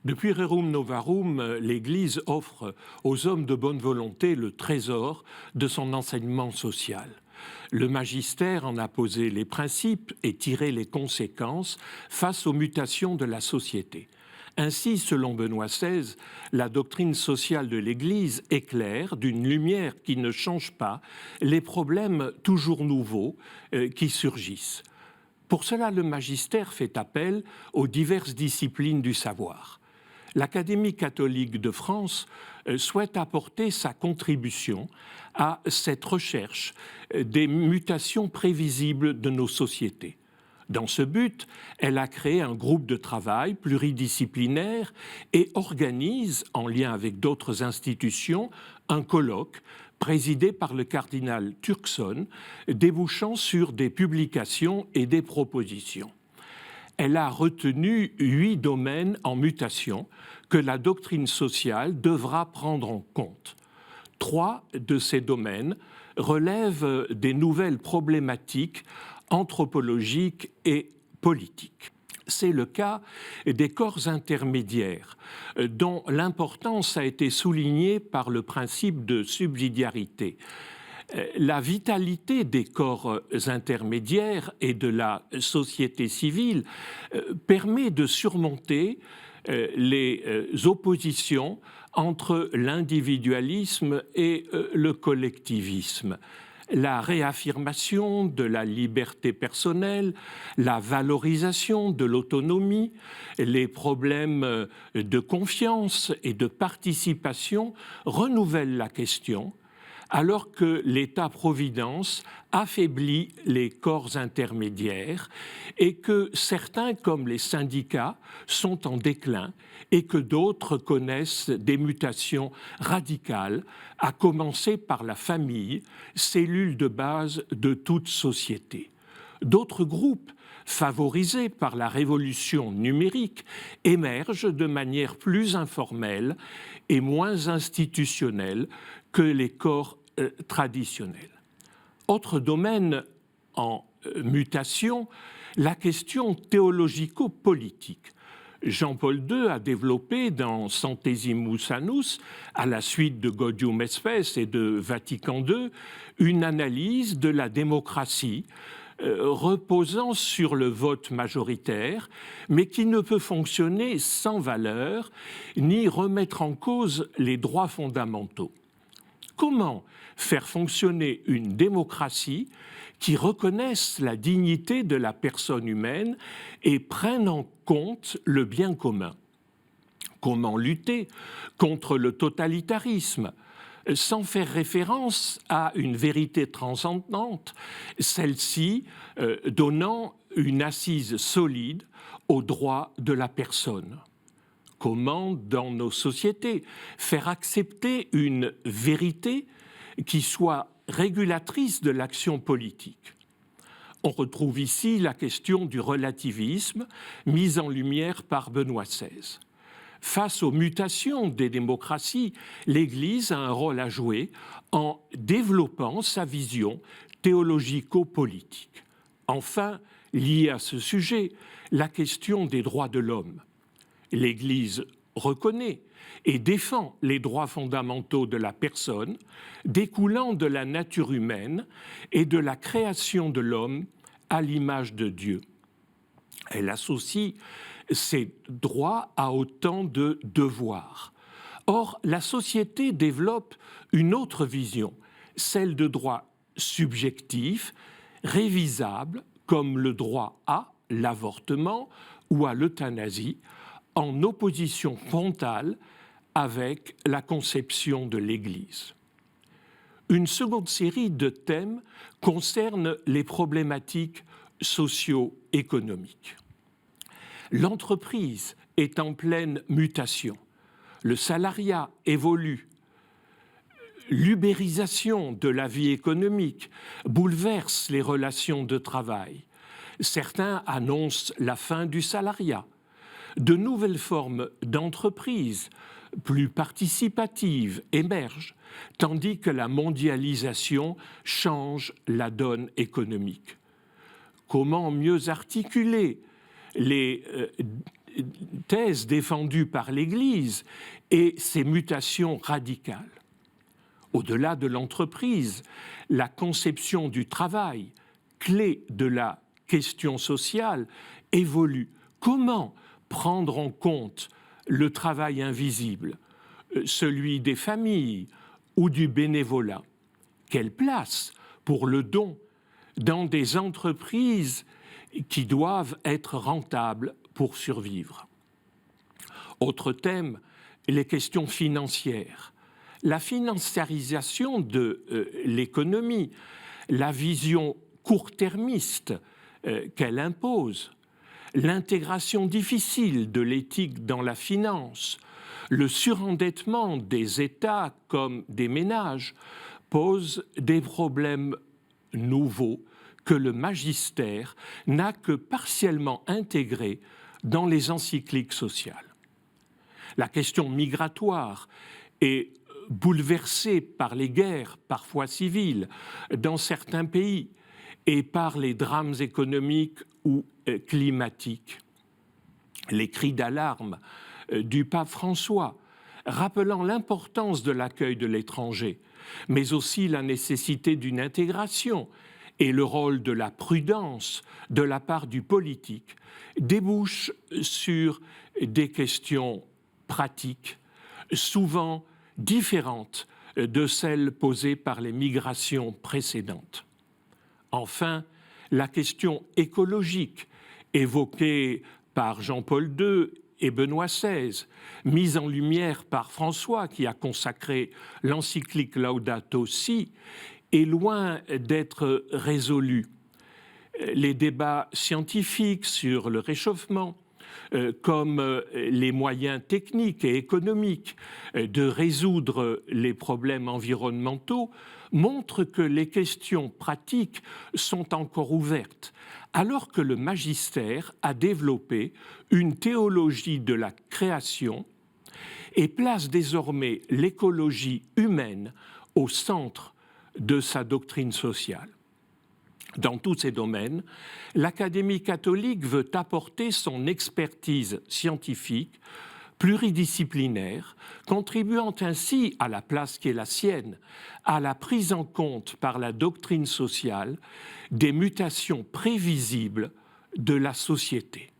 Depuis Rerum Novarum, l'Église offre aux hommes de bonne volonté le trésor de son enseignement social. Le magistère en a posé les principes et tiré les conséquences face aux mutations de la société. Ainsi, selon Benoît XVI, la doctrine sociale de l'Église éclaire d'une lumière qui ne change pas les problèmes toujours nouveaux qui surgissent. Pour cela, le magistère fait appel aux diverses disciplines du savoir. L'Académie catholique de France souhaite apporter sa contribution à cette recherche des mutations prévisibles de nos sociétés. Dans ce but, elle a créé un groupe de travail pluridisciplinaire et organise, en lien avec d'autres institutions, un colloque présidé par le cardinal Turkson, débouchant sur des publications et des propositions. Elle a retenu 8 domaines en mutation que la doctrine sociale devra prendre en compte. 3 de ces domaines relèvent des nouvelles problématiques anthropologiques et politiques. C'est le cas des corps intermédiaires, dont l'importance a été soulignée par le principe de subsidiarité. La vitalité des corps intermédiaires et de la société civile permet de surmonter les oppositions entre l'individualisme et le collectivisme. La réaffirmation de la liberté personnelle, la valorisation de l'autonomie, les problèmes de confiance et de participation renouvellent la question, alors que l'État-providence affaiblit les corps intermédiaires et que certains, comme les syndicats, sont en déclin et que d'autres connaissent des mutations radicales, à commencer par la famille, cellule de base de toute société. D'autres groupes, favorisés par la révolution numérique, émergent de manière plus informelle et moins institutionnelle que les corps traditionnels. Autre domaine en mutation, la question théologico-politique. Jean-Paul II a développé dans Centesimus Annus, à la suite de Gaudium et Spes et de Vatican II, une analyse de la démocratie reposant sur le vote majoritaire, mais qui ne peut fonctionner sans valeur ni remettre en cause les droits fondamentaux. Comment faire fonctionner une démocratie qui reconnaisse la dignité de la personne humaine et prenne en compte le bien commun? Comment lutter contre le totalitarisme sans faire référence à une vérité transcendante, celle-ci donnant une assise solide aux droits de la personne? Comment, dans nos sociétés, faire accepter une vérité qui soit régulatrice de l'action politique? On retrouve ici la question du relativisme mise en lumière par Benoît XVI. Face aux mutations des démocraties, l'Église a un rôle à jouer en développant sa vision théologico-politique. Enfin, liée à ce sujet, la question des droits de l'homme. L'Église reconnaît et défend les droits fondamentaux de la personne, découlant de la nature humaine et de la création de l'homme à l'image de Dieu. Elle associe ces droits à autant de devoirs. Or, la société développe une autre vision, celle de droits subjectifs, révisables, comme le droit à l'avortement ou à l'euthanasie, en opposition frontale avec la conception de l'Église. Une seconde série de thèmes concerne les problématiques socio-économiques. L'entreprise est en pleine mutation. Le salariat évolue. L'ubérisation de la vie économique bouleverse les relations de travail. Certains annoncent la fin du salariat. De nouvelles formes d'entreprise plus participatives émergent, tandis que la mondialisation change la donne économique. Comment mieux articuler les thèse défendue par l'Église et ses mutations radicales. Au-delà de l'entreprise, la conception du travail, clé de la question sociale, évolue. Comment prendre en compte le travail invisible, celui des familles ou du bénévolat? Quelle place pour le don dans des entreprises qui doivent être rentables pour survivre? Autre thème, les questions financières. La financiarisation de l'économie, la vision court-termiste qu'elle impose, l'intégration difficile de l'éthique dans la finance, le surendettement des États comme des ménages posent des problèmes nouveaux que le magistère n'a que partiellement intégrés dans les encycliques sociales. La question migratoire est bouleversée par les guerres, parfois civiles, dans certains pays et par les drames économiques ou climatiques. Les cris d'alarme du pape François, rappelant l'importance de l'accueil de l'étranger, mais aussi la nécessité d'une intégration et le rôle de la prudence de la part du politique, débouchent sur des questions pratiques, souvent différentes de celles posées par les migrations précédentes. Enfin, la question écologique, évoquée par Jean-Paul II et Benoît XVI, mise en lumière par François, qui a consacré l'encyclique Laudato Si', est loin d'être résolue. Les débats scientifiques sur le réchauffement, comme les moyens techniques et économiques de résoudre les problèmes environnementaux, montrent que les questions pratiques sont encore ouvertes, alors que le magistère a développé une théologie de la création et place désormais l'écologie humaine au centre de sa doctrine sociale. Dans tous ces domaines, l'Académie catholique veut apporter son expertise scientifique, pluridisciplinaire, contribuant ainsi à la place qui est la sienne, à la prise en compte par la doctrine sociale des mutations prévisibles de la société.